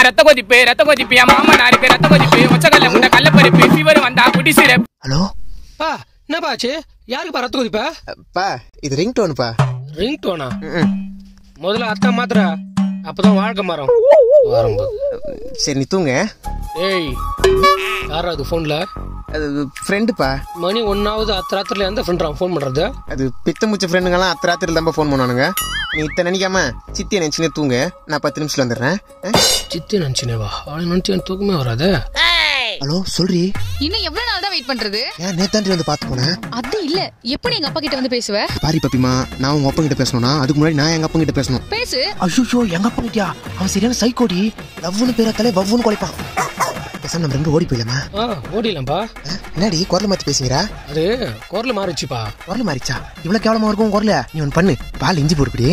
ரத்த கொதிப்பு என் மாமனாருக்கு ரத்த கொதிப்பு ஒச்சகல்ல முண்ட கள்ளப்பருப்பு ஃபீவர் வந்தா குடி சிரப். ஹலோ பா என்னப்பா ஆச்சு? யாருக்கு ரத்த கொதிப்பா? பா இது ரிங் டோனுப்பா. Ring Donna? முதல்ல அத்தா மாத்திர, அப்பதான் வாழ்க்கை மாறும். சரி நீ தூங்க. ஏய் யாரா அது போன்ல? அது ஃப்ரெண்டுப்பா. மணி 1 அத்தராத்திரில எந்த ஃப்ரெண்ட் ஃபோன் பண்றது? அது பித்த முச்ச ஃப்ரெண்டுங்கெல்லாம் அத்தராத்திரில தான் ஃபோன் பண்ணுவானுங்க. நீ இத்தனை நினைக்காம சித்தியை நினைச்சுனே தூங்க. நான் 10 நிமிஷத்துல வந்துடுறேன். சித்தி நினைச்சுனேவா? அவளை நினைச்சு எனக்கு தூக்கமே வராது. ஹலோ சொல்றி. இன்னும் எவ்வளவு நாள் தான் வெயிட் பண்றது? ஏன் நேத்தாண்டி வந்து பாத்து போனேன். அது இல்ல, எப்படி எங்க அப்பா கிட்ட வந்து பேசுவ? பாரி பப்பிமா, நான் உங்க அப்பா கிட்ட பேசணும்னா அதுக்கு முன்னாடி நான் எங்க அப்பா கிட்ட பேசணும். பேசு. ஐயோ எங்க அப்பா கிட்டயா? அவன் சரியான சைக்கோடி. லவ்னு பேரத்தாலே வவ்வுன்னு குலைப்பான். பேசாம நம்ம ரெண்டு ஓடி போயிடலாமா? ஓடிடலாம்பா. என்னடி குரல் மாத்தி பேசுகிறா? அது குரல் மாறிச்சுப்பா. குரல் மாறிச்சா? இவ்வளவு கேவலமா இருக்கும் குரல? நீ ஒன்னு பண்ணு, பால் இஞ்சி போடுப்படி.